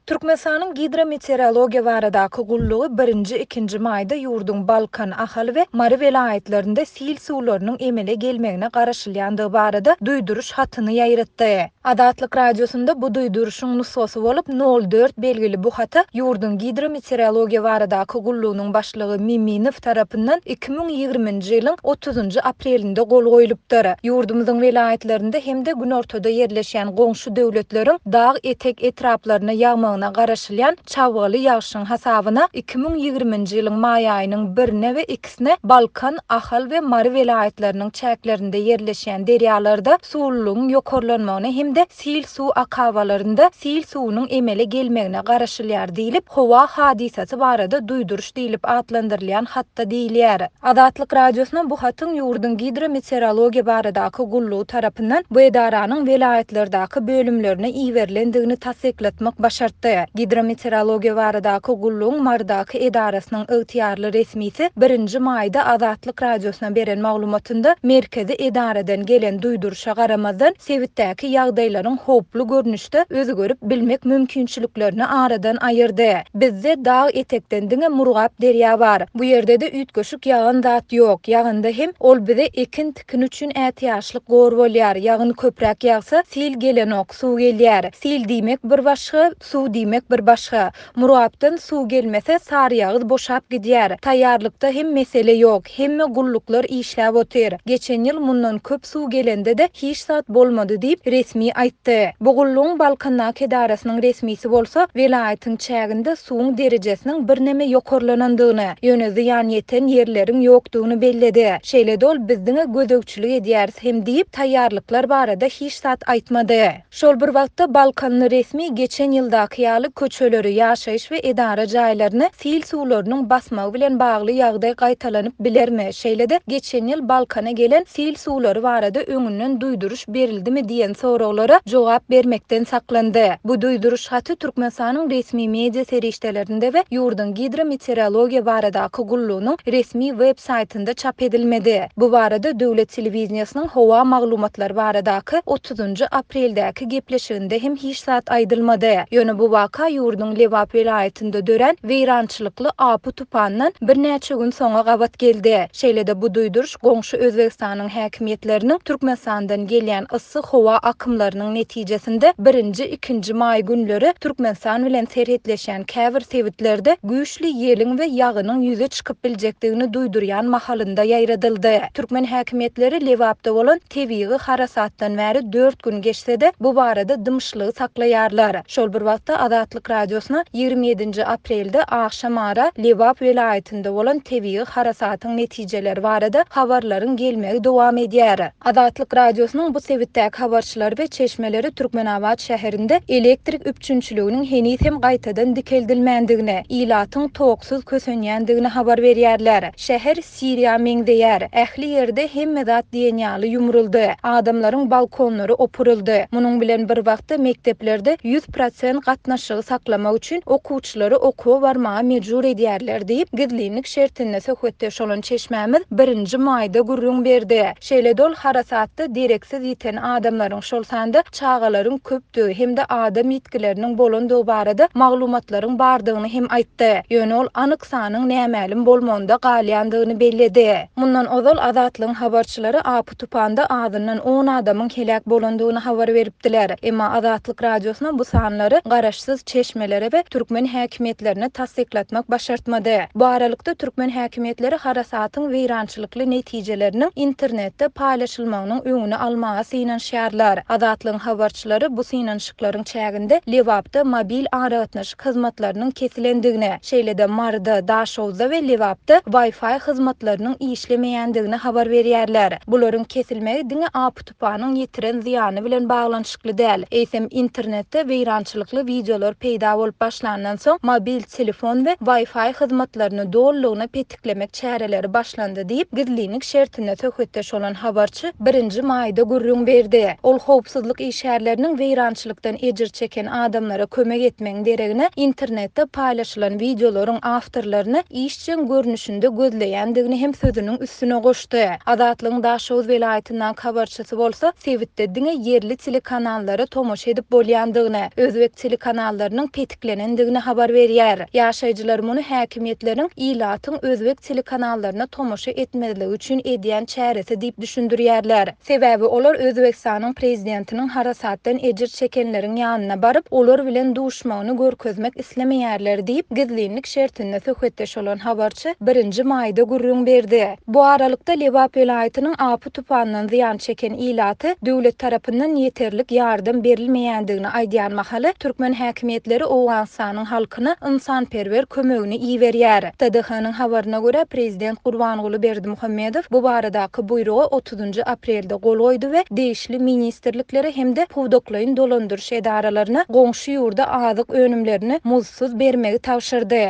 Türkmenistan'ın gidrometeorologiya baradaky gullugy 1-2 maýda ýurdun Balkan, Ahal we Mary velayetlerinde sil suwlarynyň emele gelmegine garaşylýandygy barada duýduruş hatyny ýaýratdy. Adatlyk radiosunda bu duýduruşyň nusgasy bolup 04 belgili bu hata ýurdun gidrometeorologiya baradaky gullugynyň başlygy Miminow tarapyndan 2020-nji ýylyň 30 aprelinde gol goýulypdyr. Ýurdumyzyň velayetlerinde hem de gün ortada ýerleşýän goňşy döwletleriň dağ etek etraplaryna ýağmagyna garaşylýan çawgaly ýağşyň hasabyna 2020-nji ýylyň maý aýynyň 1-ne we 2-sine Balkan, Ahal we Mary velayetleriniň çäklerinde ýerleşýän derýalarda suwlulugyň ýokarlanmagyna hem de sil suw akabalarynda sil suwunyň emele gelmegine garaşylýar diýilip, howa hadisesi barada duýduruş diýilip adlandyrylýan hatda diýilýär. Adatlyk radiosuna bu hatyň ýurdun gidrometeorologiya baradaky gullugy tarapyndan bu edaranyň velayetlerdäki bölümlerine iýerilendigini tasdikletmek başartdy. Gidrometeorologiya baradaky gullugyň Mardaky edarasynyň ygtyýarly resmisi 1-nji maýda Adatlyk radiosuna beren maglumatynda merkezi edaradan gelen duýduruşa garamazdan Sewitdäki ýagdaýlaryň howply görnüşde özü görüp bilmek mümkinçiliklerini aradan aýyrdy. Bizde dağ etekden diňe Murgap derýa bar. Bu ýerde-de üýtgeşik ýagan zat ýok. Ýagynda hem ol bize ekin tikin üçin ätýaşlyk gor bolýar. Ýagyn köpräk ýagsa sil gelenok suw gelýär. Sil diýmek bir başga, suw diýmek bir başga. Murgapdan suw gelmese sary ýagyz boşap gidýär. Taýýarlykda hem mesele ýok. Hemme gulluklar işläp otyr. Geçen ýyl mundan köp suw gelende de hiç zat bolmady diýip resmi aýtdy. Bu gullugyň Balkannaky edarasynyň resmisi bolsa, velayetin çäginde suwun derejesiniň birneme ýokarlanandygyny, ýöne ziýan ýeten ýerleriň ýokdugyny belledi. Şeýle-de ol bizdiňe gözegçilik edýäris hem diýip taýýarlyklar barada hiç zat aýtmady. Şol bir wagtda Balkanly resmi geçen ýyldaky ýaly köçeleri, ýaşaýyş we edara jaýlaryny sil suwlarynyň basmagy bilen bagly ýagdaý gaýtalanyp bilermi? Şeýle-de geçen ýyl Balkana gelen sil suwlary barada öňünden duýduruş berildimi diýen soraglara jogap bermekden saklandy. Bu duýduruş haty Türkmenistanyň resmi media serişdelerinde we ýurdun gidrometeorologiya baradaky gullugynyň resmi web saýtynda çap edilmedi. Bu barada döwlet telewizionynyň howa maglumatlary baradaky 30 apreldäki gepleşiginde hem hiç zat aýdylmady. Ýöne bu waka ýurdun Lewap velaýetinde dören weýrançylykly apy tupandan bir näçe gün soňa gabat geldi. Şeýle-de bu duýduruş goňşy Özbegistanyň häkimetleriniň Türkmenistandan gelýän yssyk howa akymlarynyň netijesinde 1-2 maý günleri Türkmenistan bilen serhetleşen käbir sewitlerde güýçli ýeliň we ýagynyň ýüze çykyp biljekdigini duýdurýan mahalynda ýaýradyldy. Türkmen häkimetleri Lewapda bolan tebiği harasatdan bäri 4 gün geçse-de bu barada dymşylygy saklaýarlar. Şol bir wagtda Adatlyk radiosuna 27 aprelde akşam ara Lewap velaýetinde bolan tebiği harasatyň netijeleri barada habarlaryň gelmegi dowam edýär. Adatlyk radiosynyň bu sewitdäki habarçylary we çeşmeleri Türkmenabad şäherinde elektrik üpçünçiliginiň henüz hem gaýtadan dikeldilmändigine, ilatyň toksuz kösenýändigine habar berýärler. Şäher Siriýa meňdeýär. Ähli ýerde hemme zat diýenýaly ýumruldy. Adamlaryň balkonlary opuruldy. Munyň bilen bir wagtda mekteplerde 100% gatnaşygy saklamak üçin okuwçylary okuwa barmaga mejbur edýärler diýip gizlilik şertinde söhbetdeş olan çeşmämiz 1-nji maýda gurrun berdi. Şeýle-de ol harasatda direksiz ýeten adamlaryň şol sanda çağalaryň köpdügi hem de adam ýetkileriniň bolandygy barada maglumatlaryň bardygyny hem aýtdy. Ýöne ol anyk sanyň nämälim bolmanda galýandygyny belledi. Mundan ozal Adatlyň habarçylary apy tupanda adyndan 10 adamyň helak bolandygyny habar beripdiler. Emma Adatlyk radiosuna bu sanlary garaşsyz çeşmelere we Türkmen häkimetlerine tasdikletmek başartmady. Bu aralykda Türkmen häkimetleri harasatyň weýrançylykly netijeleriniň internetde paýlaşylmagynyň öňüni almaga synanýarlar. Adatlyň habarçylary bu synanşyklaryň çäginde Lewapda mobil aragatnaşyk hyzmatlarynyň kesilendigine, şeýle-de Marda, Daşowza we Lewapda Wi-Fi hyzmatlarynyň işlemeýändigine habar berýärler. Bularyň kesilmegi diňe apy tupanyň ýetiren ziýany bilen baglanyşykly däl. Eýsem internetde weýrançylykly videolar peýda bolup başlandan soň mobil telefon we Wi-Fi hyzmatlaryny dollugyna petiklemek çäreleri başlandy diýip gizlilik şertinde söhbetdeş olan habarçy 1-nji maýda gurrun berdi. Ol howpsuzlyk işgärleriniň weýrançylykdan ejir çeken adamlara kömek etmeň deregine internetde paýlaşylan videolaryň awtorlaryny işçiň görnüşinde gözleýändigini hem sözüniň üstüne goşdy. Adatlyň Daşow welaýetynyň habarçysy bolsa, Sewitde diňe yerli telekanallary tomoş edip bolýandygyny, özbek telekanallary telekanallarının petiklenendigini habar berýär. Ýaşaýjylar muny häkimetleriň ilatyň özbek telekanallarına tomoşa etmezligi üçin edýän çäresi diýip düşündirýärler. Sebäbi olar Özbekistanyň prezidentiniň harasatdan ejir çekenleriň ýanyna baryp, olar bilen duşmagyny görkezmek islemeýärler diýip gizlinlik şertinde söhbetdeş olan habarçy 1 maýda gurrun berdi. Bu aralykda Lebap vilayatynyň Apy tupanyndan ziýan çeken ilaty döwlet tarapyndan ýeterlik ýardym berilmeýändigini aýdýan mahaly türkmen häkimetleri Owganstanyň halkyna ynsanperwer kömegini iýerýär. TDH-nyň habaryna görä prezident Gurbanguly Berdimuhammedow bu baradaky buyrugy 30 aprelde gol goýdy we değişli ministrlikleri hemde powdoklaýyn dolandyryş edaralaryna goňşy ýurda azyk önümlerini muzsuz bermegi tawşyrdy.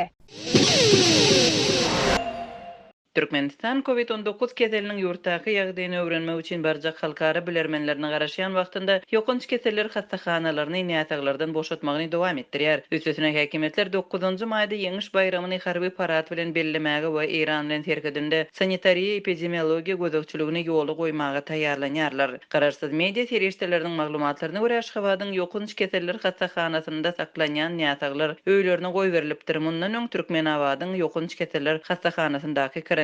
Türkmenistan COVID-19 keseliniň ýurtdaky ýagdaýyny öwrenmek üçin barjak halkara bilermenlerini garaşýan wagtynda ýokunç keseller hastahanalaryny ýataglardan boşatmagyny dowam etdirýär. Üstesine häkimetler 9-njy maýda ýeňiş bayramyny harby parat bilen bellemäge we Iran bilen terkidinde sanitariýa epidemiologiýa gözegçiligini ýoly goýmaga taýýarlanýarlar. Gararsyz media serişdeleriniň maglumatlaryna görä Aşgabatyň ýokunç keseller hastahanasynda saklanýan ýataglar öýlerine goýberilipdir. Mundan öň Türkmenabadyň ýokunç keseller hastahanasyndaky karantin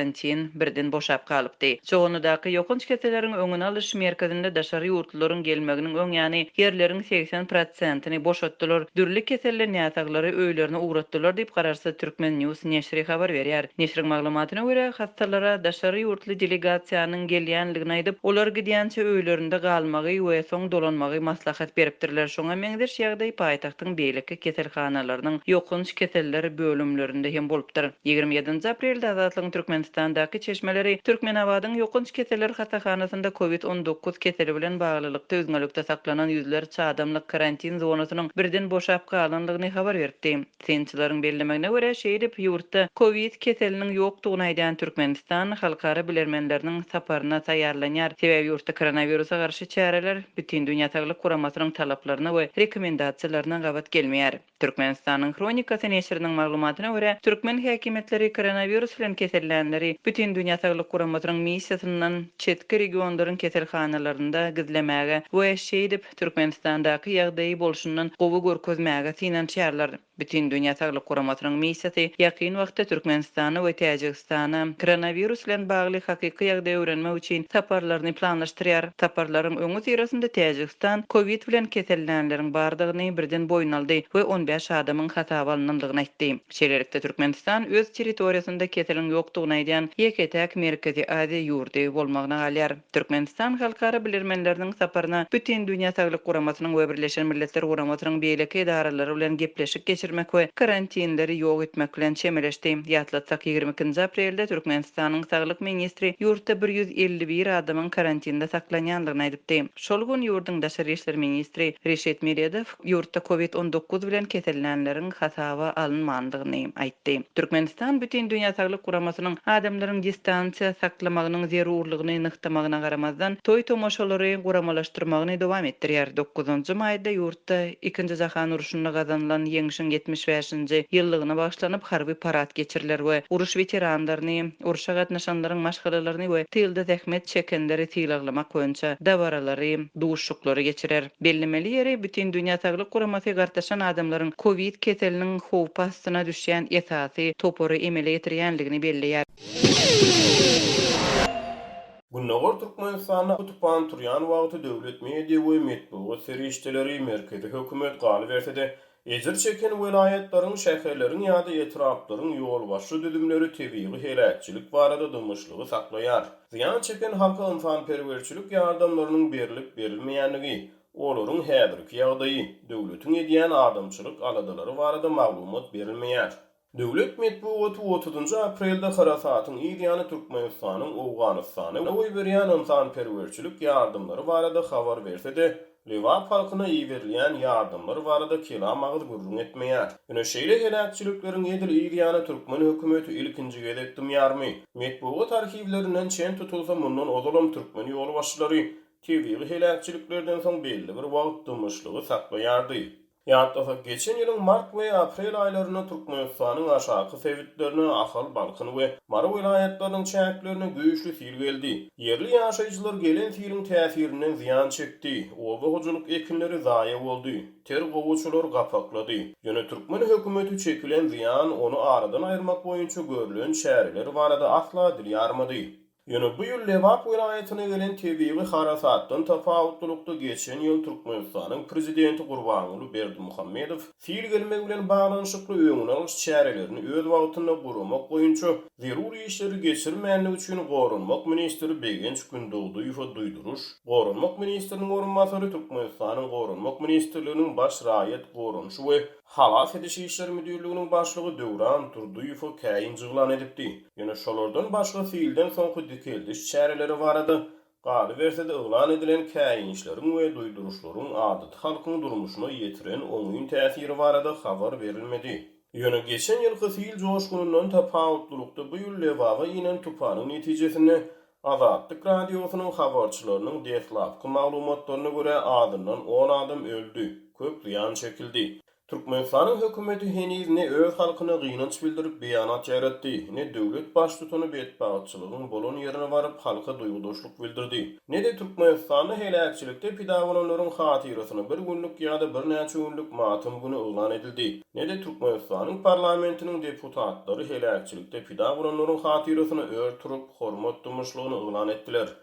birden boşap kalypdy. Çoğunudaky ýokunç keseleriň öňüni alyş merkezinde daşary ýurtlaryň gelmeginiň öň ýany ýerleriň 80%-ni boşatdylar. Dürli keseller ýataglary öýlerine uğratdylar diýip Gararsyz Türkmen News neşri habar berýär. Neşriň maglumatyna görä hastalara daşary ýurtly delegasiýanyň gelýänligini aýdyp, olar gidýänçe öýlerinde galmagy we soň dolanmagy maslahat beripdirler. Şoňa meňdeş ýagdaý paýtagtyň beýleki keselhanalarynyň ýokunç keseller bölümlerinde hem bolupdyr. 27 aprelde Azatlygyň Türkmenistandaky çeşmeleri Türkmenabadyň ýokunç keseller hastahanasynda COVID-19 keseli bilen baglylykda özüňlükde saklanan ýüzlerçe adamlyk karantin zonasynyň birden boşap galanlygyny habar berdi. Synçylaryň bellemegine görä şeýdip ýurtda COVID keseliniň ýokdugyny aýdan Türkmenistan halkara bilermenleriniň saparyna taýýarlanýar. Sebäbi ýurtda koronawirusa garşy çäreler bütün dünýä Saglyk Guramasynyň talaplaryna we rekomendasiýalaryna gabat gelmeýär. Türkmenistanyň Kronikasy neşriniň maglumatyna görä türkmen häkimetleri koronawirus bilen kesellenleri bütün dünýä Saglyk Guramasynyň missiýasyndan çetki regionlaryň keselhanalarynda gizlemäge we şeýdip Türkmenistandaky ýagdaýy bolşundan gowy görkezmäge synanýarlar. Bütün dünýä Saglyk Guramasynyň missiýasy ýakyn wagtda Türkmenistany we Täjikistana koronawirus bilen bagly hakyky ýagdaý öwrenmek üçin saparlaryny planlaşdyrýar. Saparlaryň öňü sirasynda Täjikistan COVID bilen kesellenleriň bardygyny birden boyun aldy we 15 adamyň hasaby alınandygyny aýtdy. Şeýlelikde Türkmenistan öz territoriýasynda keselin ýokdugyny aýdan ýeketäk Merkezi Aziýa ýurdy bolmagyna galýar. Türkmenistan halkara bilermenleriniň saparyna bütün dünýä Saglyk Guramasynyň we Birleşen Milletler Guramasynyň beýleki edaralary bilen gepleşik geçirmek we karantinleri ýok etmek bilen çemeleşdi. Ýatlatsak 22 aprelde Türkmenistanyň Saglyk ministri ýurtda 151 adamyň karantinde saklanýandygyny aýdypdy. Şol gün ýurduň daşary işler ministri Reşet Miredow ýurtda COVID-19 bilen kesellenleriň hasaby alınmandygyny aýtdy. Türkmenistan bütün dünýä Saglyk Guramasynyň adamlaryň distansiýa saklamagynyň zerurlygyny ynykdamagyna garamazdan toý tomoşalary guramalaşdyrmagyny dowam etdirýär. 9-njy maýda ýurtda 2-nji jahan uruşynda gazanlan ýeňişiň 75-nji ýyllygyna başlanyp harby parat geçiriler we uruş veteranlaryny, uruşa gatnaşanlaryň maşgalalaryny we tylda zähmet çekenleri tylaklamak boýunça dabaralary, duşuklary geçirer. Bellemeli ýeri bütün dünýä Saglyk Guramasy gartaşan adamlaryň COVID keseliniň howp astyna düşýän esasy topory emele ýetirýänligini belleýär. Günnäger Türkmenistana tutupan turýan wagty döwlet media we medeniýet serişdeleri merkezi hökümet galy bersede ejir çeken welaýatlaryň şäherleriň ýa-da etraplaryň ýolbaşy düdümleri tebii helakçilik barada dymyşlygy saklaýar. Ziýan çeken halka ynsanperwerçilik ýardamlarynyň berilip berilmeýänligi, olaryň häzirki ýagdaýy, döwletiň edýän adamçylyk aladylary barada maglumat berilmeýär. Döwlet medeniýeti 30 aprelde harasatyň ýany Türkmenistanyň Owganystany we berýän ynsanperwerçilik ýardamlary barada habar bersede, Lewap halkyna iýerilýän ýardamlar barada kelam agyz gurrun etmeýär. Ýöne şeýle helakçylyklaryň edil ýany Türkmen hökümeti ilkinji gedekdim ýarmy. Medeniýet arhivlerinden çen tutulsa mundan ozalam Türkmen ýolbaşçylary tebii helakçyliklerden soň belli bir wagt dymyşlygy saklaýardy. Ýa-da geçen ýylyň mart we aprel aýlaryna Türkmenistanyň aşaky sewitlerine ahal Balkan we Mara vilayetleriniň çäklerine güýçli sil geldi. Yerli ýaşaýjylar gelen silin täsirinden ziýan çekdi. Oba hojuluk ekinleri zaýa boldy. Ter gowuçular gapaklady. Ýöne Türkmen hökümeti çekilen ziýan onu aradan aýyrmak boýunça görülen şäherler barada asla dil ýarmady. Ýöne bu ýyl Lewap vilayetyne gelen tebiği harasatdan tafawutlukda geçen ýyl Türkmenistanyň prezidenti Gurbanuly Berdimuhammedow sil gelmek bilen baglanyşykly öňüne alyş çärelerini öz wagtyna gurmak boýunça zeruri işleri geçirmänlik üçin Gorunmak ministri Begenç Gündoğduýew duýduruş. Gorunmak ministriniň orunmasary Türkmenistanyň Gorunmak ministrliginiň baş raýat gorunşy we halas edişi işler müdürlüğünün başlygy Döwran Turduýew käýin jyglan edipdi. Ýöne şolardan başga silden soňky dikeldiş çäreleri barada galy bersede yglan edilen käýinçleriň we duýduruşlaryň adat halkyň durmuşyna ýetiren oňuň täsiri barada habar berilmedi. Ýöne geçen ýylky sil joşgunundan tapawutlukda bu ýyl Lewaga inen tupanyň netijesinde Azatlyk radiosynyň habarçylarynyň deslapky maglumatlaryna görä adından 10 adam öldü, köp ziýan çekildi. Türkmenistanyň hökümeti heniz ne öz halkyna gynanç bildirip beýanat ýaratdy, ne döwlet başlygyny betbagatçylygyň bolan ýerine baryp halka duýgudaşlyk bildirdi. Ne de Türkmenistanyň helakçylykda pida bolanlaryň hatyrasyna bir günlük ýa-da bir näçe günlük matym güni uglan edildi. Ne de Türkmenistanyň parlamentiniň deputatlary helakçylykda pida bolanlaryň hatyrasyna örtürip hormat durmuşlygyny uglan etdiler.